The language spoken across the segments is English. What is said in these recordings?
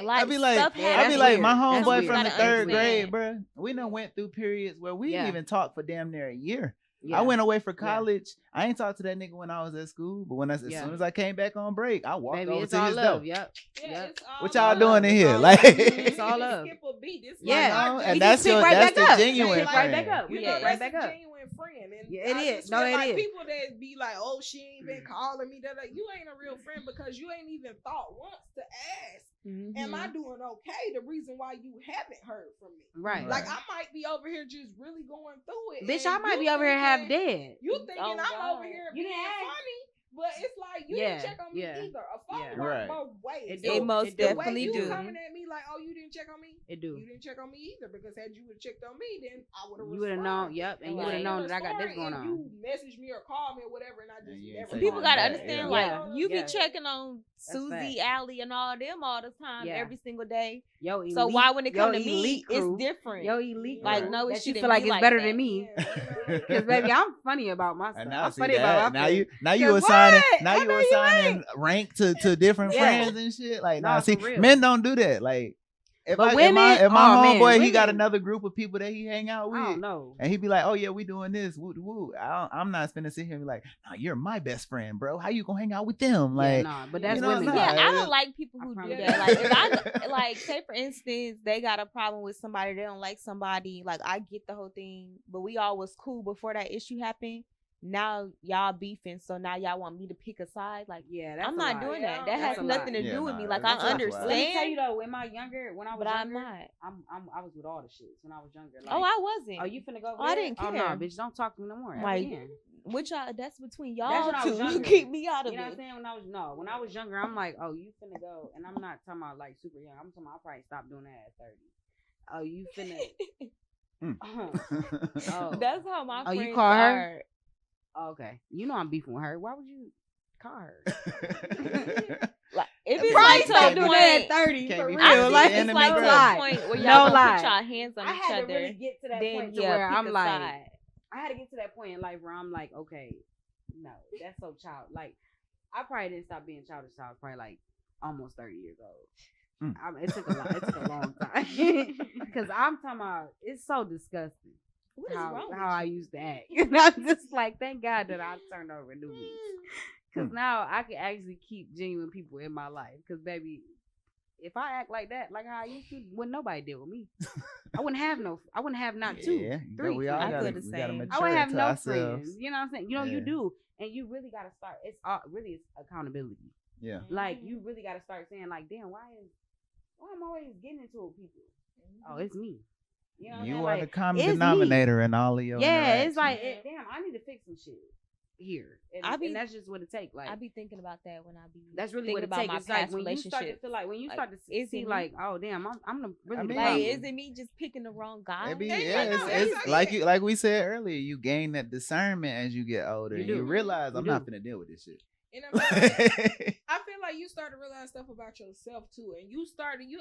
Like, I be like, my homeboy from the third grade, bro. We done went through periods where we didn't even talk for damn near a year. I went away for college. I ain't talked to that nigga when I was at school, but as soon as I came back on break, I walked over to his door. What y'all doing in here? Like, it's all love. Skip a beat. This and that's the genuine friend. Right back up. You know, that's a genuine friend. And it is. No, it is. People that be like, oh, she ain't been calling me. That you ain't a real friend because you ain't even thought once to ask. Am I doing okay? The reason why you haven't heard from me. Right. Like, I might be over here just really going through it. Bitch, I might be over here half dead. You thinking I'm over here being funny, but it's like you didn't check on me either. A phone works both ways. It most definitely the way do. You coming at me like, oh, you didn't check on me? It do. You didn't check on me either because had you would have checked on me, then I would have. You would have known. Yep, and you would have known that I got this going on. You message me or call me or whatever, and I just never. People gotta understand, like you be Yeah. checking on Susie, Allie, and all them all the time, every single day. Yo, elite, so why when it come to me, crew, it's different. Yo, elite, like no, that it you shouldn't feel like be it's better that. than me. Because baby, I'm funny about my stuff. I'm funny about my now you assigning rank to different friends and shit. Like, nah, see, men don't do that. Like, if my homeboy, he got another group of people that he hang out with, I don't know. And he be like, oh yeah, we doing this, woo woo. I'm not finna sit here and be like, nah, you're my best friend, bro. How you gonna hang out with them? Like, but that's women. Yeah, I don't like people who do that. Like, if I like, say for instance, they got a problem with somebody, they don't like somebody. Like, I get the whole thing, but we all was cool before that issue happened. Now y'all beefing, so now y'all want me to pick a side. Like, that's I'm not doing that. That has nothing to do with me. Like, I understand. Let me tell you though, when I was younger, I'm not. I was with all the shits when I was younger. Like, I wasn't. Oh, you finna go? I didn't care. Oh no, bitch, don't talk to me no more. Like, which y'all? That's between y'all that's two. You keep me out of it. You know what I'm saying? When I was younger, I'm like, oh, you finna go, and I'm not talking about like super young. I'm talking about I probably stopped doing that at 30. Oh, you finna. That's how my friends you call her? Oh, okay, you know I'm beefing with her. Why would you call her? Like, if it's like to a point at 30, for real. It's like to a point where y'all gonna put y'all hands on each other. I had to really get to that point to where I'm like, I had to get to that point in life where I'm like, okay, no, that's so child. Like, I probably didn't stop being childish until I was probably like almost 30 years old. It took a long time because I'm talking about it's so disgusting. How I used to act. And I'm just like, thank God that I turned over new leaves. Because now I can actually keep genuine people in my life. Because, baby, if I act like that, like how I used to, wouldn't nobody deal with me. I wouldn't have not two, three. We all gotta I would have no friends. You know what I'm saying? You know, you do. And you really got to start. It's accountability. Yeah. Like, you really got to start saying, like, damn, why am I always getting into it with people? Oh, it's me. You know are the common denominator in all of your it's like, damn, I need to fix some shit here. And that's just what it takes. Like, I be thinking about that when I be that's really what it takes. It's like when you start to feel like, when you start to see like, oh damn, I'm really like, is it me just picking the wrong guy? It's like we said earlier, you gain that discernment as you get older. You realize I'm not finna deal with this shit. And I feel like you start to realize stuff about yourself too, and you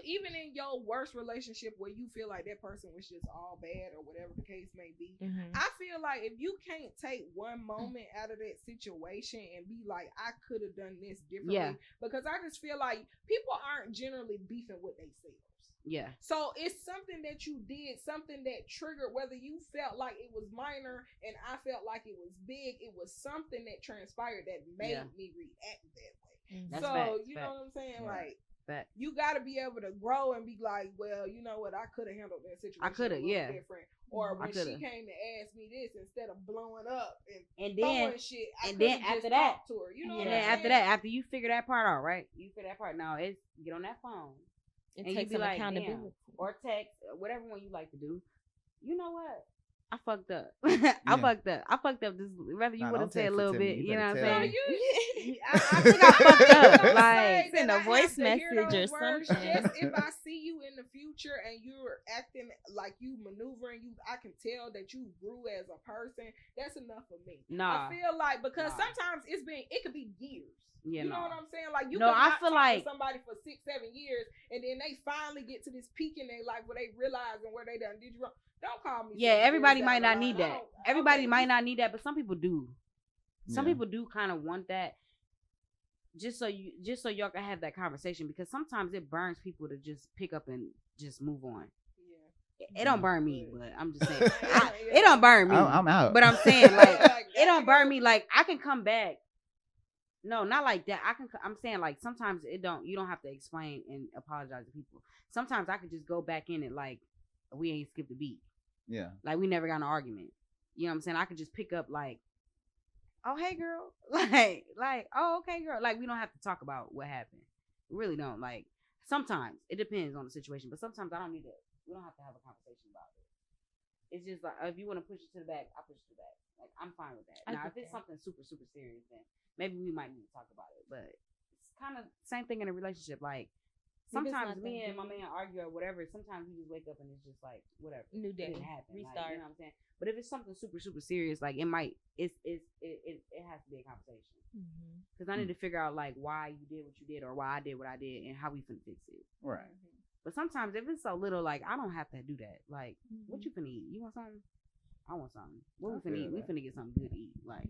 even in your worst relationship where you feel like that person was just all bad or whatever the case may be. I feel like if you can't take one moment out of that situation and be like, I could have done this differently, because I just feel like people aren't generally beefing with themselves. Yeah. So it's something that you did, something that triggered, whether you felt like it was minor and I felt like it was big, it was something that transpired that made me react that way. That's so facts, you know what I'm saying? Yeah. Like, you got to be able to grow and be like, well, you know what, I could have handled that situation. I could have, different. Or when she came to ask me this, instead of blowing up and then throwing shit, and then after that, to her, you know. And then after that, after you figure that part out, right? You figure that part. Now it's get on that phone. And take some accountability. Or text, whatever one you like to do. You know what? I fucked up. I fucked up. This, whether you would have said a little bit, you know what I'm saying? I think I fucked up. Like, send a voice message or something. Just if I see you in the future and you're acting like you maneuvering, I can tell that you grew as a person. That's enough for me. I feel like, because sometimes it could be years. Yeah, you know what I'm saying? Like, you I feel like somebody for 6-7 years, and then they finally get to this peak in their life where they realize and where they done did you wrong. Don't call me. Yeah, everybody might not need that. Everybody might not need that, but some people do. Some people do kind of want that. just so y'all can have that conversation, because sometimes it burns people to just pick up and just move on. It don't burn me, but I'm just saying it don't burn me. I'm out. But I'm saying like it don't burn me. Like I can come back. No, not like that. I'm saying like sometimes you don't have to explain and apologize to people. Sometimes I could just go back in it like we ain't skipped a beat. Yeah. Like we never got in an argument. You know what I'm saying? I could just pick up like, oh hey girl, like oh okay girl. Like we don't have to talk about what happened. We really don't. Like sometimes it depends on the situation, but sometimes I don't need to. We don't have to have a conversation about it. It's just like if you want to push it to the back, I push it to the back. Like I'm fine with that. Now if it's something super super serious, then maybe we might need to talk about it. But it's kind of same thing in a relationship. Like sometimes me and my man argue or whatever. Sometimes we just wake up and it's just like whatever. New day, it didn't happen. restart. Like, you know what I'm saying? But if it's something super super serious, like it has to be a conversation. Because I need to figure out like why you did what you did or why I did what I did and how we finna fix it. Right. But sometimes if it's so little, like I don't have to do that. Like, what you finna eat? You want something? I want something. What we finna eat? We finna get something good to eat. Like,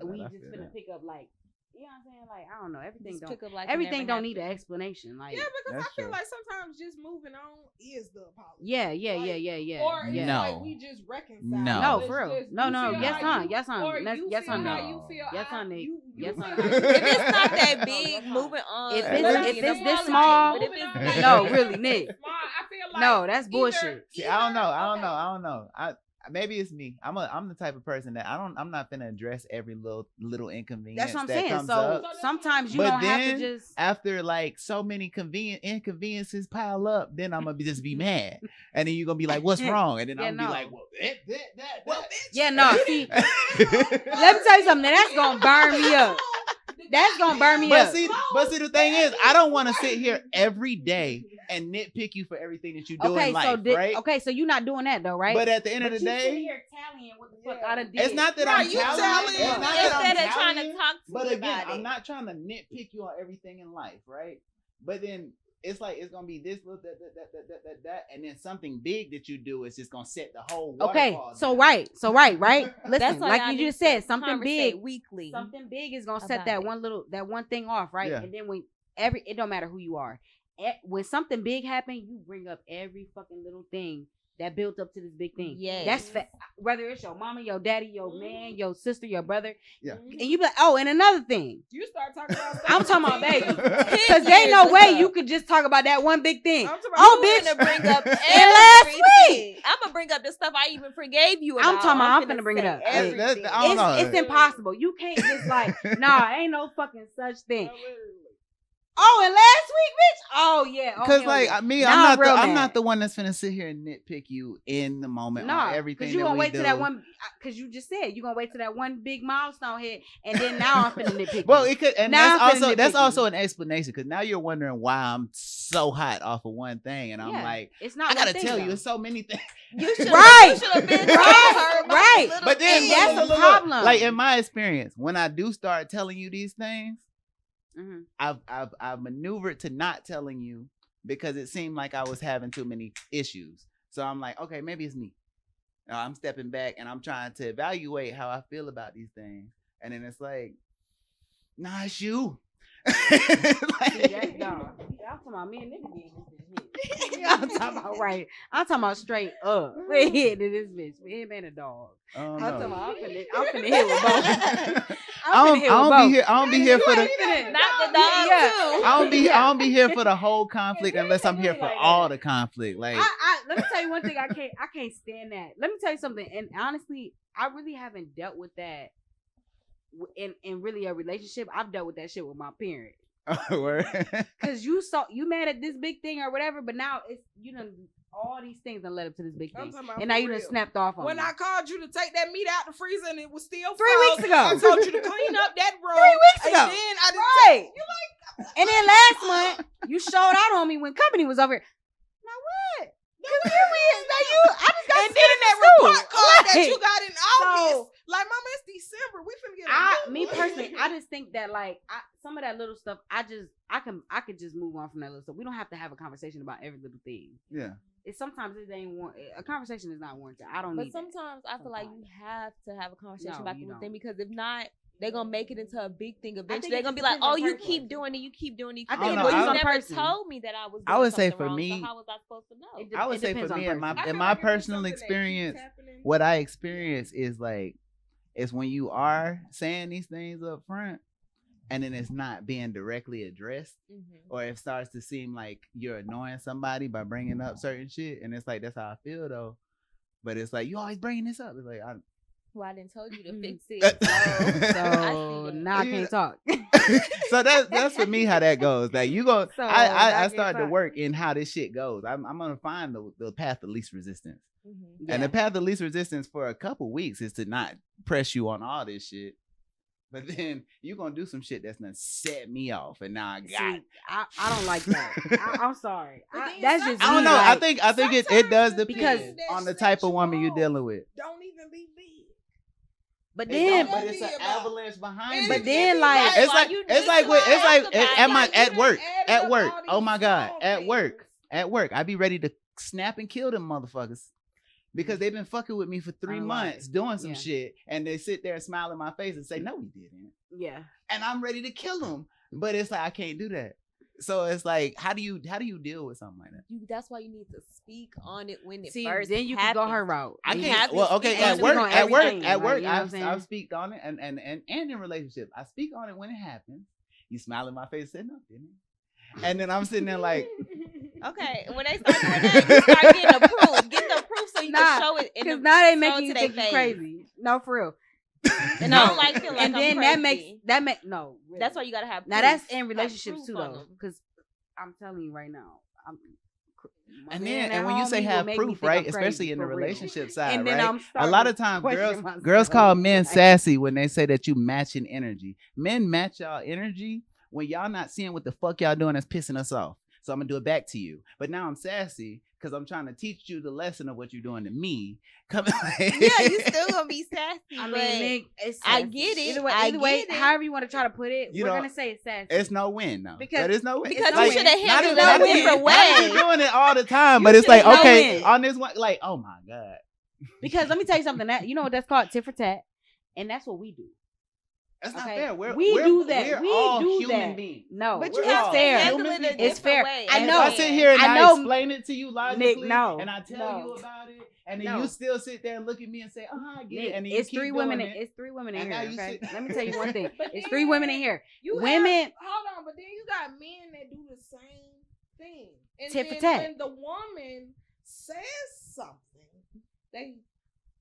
we just finna pick up like, you know what I'm saying? Like, I don't know. Everything don't need an explanation. Like, yeah, because I feel like sometimes just moving on is the apology. Yeah. Or it's like we just reconcile. No, for real. No. Yes, hon. Yes, hon. Yes, hon. No. Yes, hon, Nick. Yes, hon. If it's not that big, moving on. If it's this small, no, really, Nick. I feel like no, that's bullshit. See, I don't know. Maybe it's me. I'm the type of person that I'm not gonna address every little inconvenience. That's what I'm that saying. Comes So up. sometimes you don't have to just after like so many inconveniences pile up, then I'm gonna just be mad, and then you're gonna be like, "What's wrong?" And then I'm gonna be like, "Well, that." Yeah, no. See, let me tell you something. That's gonna burn me up. That's gonna burn me up. But see, the thing is, I don't want to sit here every day and nitpick you for everything that you do in life, right? Okay, so you're not doing that though, right? But at the end of the day, here tallying what the fuck I done did. It's not that I'm tallying. It's not that I'm instead of trying to talk to but you again, about I'm it. not trying to nitpick you on everything in life, right? But then it's like it's gonna be this little that, and then something big that you do is just gonna set the whole waterfall down. So right. Listen, That's like you just said, something big weekly. Something big is gonna set that one thing off, right? Yeah. And then it don't matter who you are. When something big happens, you bring up every fucking little thing that built up to this big thing. Yeah, that's whether it's your mama, your daddy, your man, your sister, your brother. Yeah, and you be like, oh, and another thing. You start talking about. I'm talking about baby, because there ain't no way you could just talk about that one big thing. Bitch, I'm gonna bring up everything. I'm gonna bring up the stuff I even forgave you about. I'm finna bring it up. It's impossible. You can't just like, nah, ain't no fucking such thing. Oh, and last week, bitch. Oh yeah. Because I'm not the one that's finna sit here and nitpick you in the moment on everything. Because you gonna wait till that one. Because you just said you gonna wait till that one big milestone hit, and then now I'm finna nitpick. Well, it could, and that's also an explanation. Because now you're wondering why I'm so hot off of one thing, and I'm like, it's not. I gotta tell you, it's so many things. You should have been right. But then that's the problem. Like in my experience, when I do start telling you these things. Mm-hmm. I've maneuvered to not telling you because it seemed like I was having too many issues. So I'm like, okay, maybe it's me. I'm stepping back and I'm trying to evaluate how I feel about these things. And then it's like, nah, it's you. Y'all talking about me and nigga being this bitch. I'm talking about right. I'm talking about straight up. We're hitting this bitch. We him and a dog. I'm talking about I'm finna hit with both. I don't be here for the not the dog too. I don't be here for the whole conflict unless I'm here for all the conflict. Like let me tell you one thing. I can't stand that. Let me tell you something. And honestly, I really haven't dealt with that in really a relationship. I've dealt with that shit with my parents. Because you mad at this big thing or whatever, but now it's all these things that led up to this big thing, and now you done snapped off on me. When I called you to take that meat out the freezer and it was still 3 weeks ago, I told you to clean up that room 3 weeks ago. And then I didn't you like. And then last month you showed out on me when company was over here. Now what? I just got and then that report card that you got in August. Like, mama, it's December. We finna get me personally, I just think that like some of that little stuff, I could just move on from that little stuff. We don't have to have a conversation about every little thing. Yeah. Sometimes it ain't a conversation is not warranted. I don't. But sometimes I feel like you have to have a conversation about the thing because if not, they're gonna make it into a big thing eventually. They're gonna be like, "Oh, you keep doing it, you keep doing it." I think you never told me that I was. I would say for wrong, me, so how was I supposed to know? I would say for me, in my personal experience, what I experience is like, it's when you are saying these things up front, and then it's not being directly addressed, or it starts to seem like you're annoying somebody by bringing up certain shit, and it's like that's how I feel though. But it's like you always bringing this up. It's like well, I didn't told you to fix it. So now I can't talk. So that's for me how that goes. Like you go, so I start to work in how this shit goes. I'm gonna find the path of least resistance, and the path of least resistance for a couple weeks is to not press you on all this shit. But then you gonna do some shit that's gonna set me off, and now I got. See, I don't like that. I'm sorry. That's just. I don't know. Like, I think it does depend on the type of woman you're dealing with. Don't even be big. But then, but it's an avalanche behind it. But then, like, it's like at work. Oh my God, at work, I be ready to snap and kill them motherfuckers. Because they've been fucking with me for 3 months doing some shit, and they sit there and smile in my face and say, "No, we didn't." Yeah. And I'm ready to kill them, but it's like I can't do that. So it's like, how do you deal with something like that? That's why you need to speak on it when it first then you happens. can go her route. I can't. Well, okay, at work, I've speak on it, and in relationships, I speak on it when it happens. You smile in my face, and say, "No, didn't it?" And then I'm sitting there like. Okay, when they start doing that, you start getting the proof. Get the proof so you can show it. Because now they make you think you crazy. No, for real. And I don't like feeling like and then that makes no. Really. That's why you gotta have. Now that's in relationships too, though. Because I'm telling you right now, and when you say have proof, right, especially in the relationship side, right? A lot of times, girls call men sassy when they say that you matching energy. Men match y'all energy when y'all not seeing what the fuck y'all doing that's pissing us off. So I'm gonna do it back to you. But now I'm sassy because I'm trying to teach you the lesson of what you're doing to me. Yeah, you still gonna be sassy. I mean, I get it. Either way, however you want to try to put it, we're gonna say it's sassy. It's no win, though. Because it's no win. Because you should have handled it a different way. I'm doing it all the time, but it's like, okay, on this one, like, oh my God. Because let me tell you something. That you know what that's called, tit for tat, and that's what we do. That's not fair. We do that. We're all human beings. No, but you have to handle it a different fair. way. I know. I sit here and I explain it to you logically, Nick, and I tell you about it, and then you still sit there and look at me and say, I get it. And then it's three women. It's 3 women in here. Okay? Let me tell you one thing. It's 3 women in here. Women. Hold on, but then you got men that do the same thing. And tit for tat. When the woman says something, they,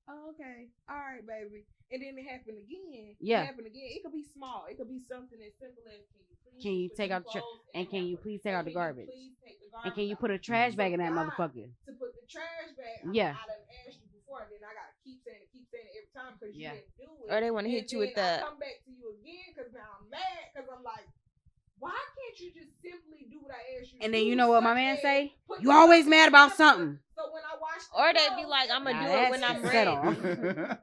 okay, all right, baby. And then it happened again. Yeah. It happened again. It could be small. It could be something as simple as can you take out the and can you please take out the garbage? And can you put a trash bag in that motherfucker? To put the trash bag. Yeah. I done asked you before, and then I gotta keep saying it every time because you didn't do it. Or they want to hit you with the. I come back to you again because now I'm mad because I'm like, why can't you just simply do what I asked you? And then you know what my man say? You always mad about something. So when I watch, or they be like, I'm gonna do it when I'm ready.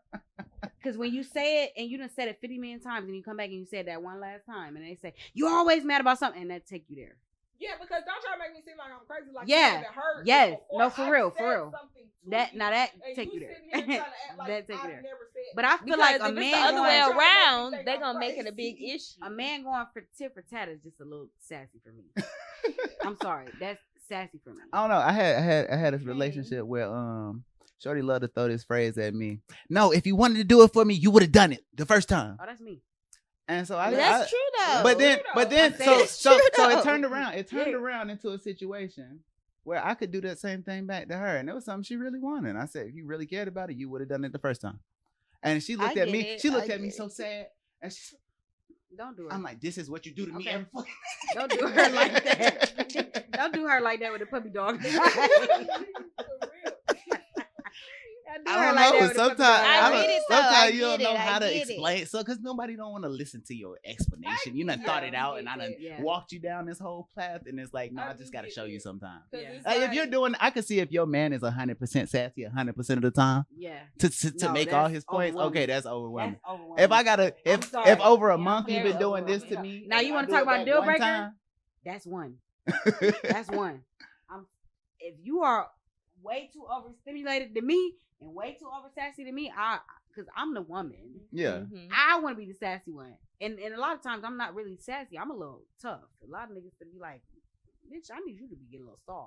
Because when you say it and you done said it 50 million times and you come back and you said that one last time and they say, you always mad about something, and that take you there. Yeah, because don't try to make me seem like I'm crazy. Like hurt. Yes. No, for real. That take you there. That take you there. But I feel like a man the other way around, they're gonna make it a big issue. A man going for tit for tat is just a little sassy for me. I'm sorry, that's sassy for me. I don't know. I had a relationship where Shorty loved to throw this phrase at me. No, if you wanted to do it for me, you would have done it the first time. Oh, that's me. And so that's true though. But then so it turned around. It turned around into a situation where I could do that same thing back to her, and it was something she really wanted. And I said, if you really cared about it, you would have done it the first time. And she looked at me. She looked at me so sad, and she. Don't do her. I'm like, this is what you do to me every fucking day. Don't do her like that. Don't do her like that with a puppy dog. I don't know. Sometimes you don't know how to explain. So, because nobody don't want to listen to your explanation. You done thought it out, and I done walked you down this whole path, and it's like, no, I just got to show you sometime. Like, if you're doing, I can see if your man is 100% sassy 100% of the time. Yeah. To make all his points. Okay, that's overwhelming. If I gotta, if over a month you've been doing this to me. Now you want to talk about deal breaker? That's one. That's one. If you are way too overstimulated to me, and way too over sassy to me, because I'm the woman. Yeah. I want to be the sassy one. And a lot of times I'm not really sassy. I'm a little tough. A lot of niggas to be like, bitch, I need you to be getting a little soft.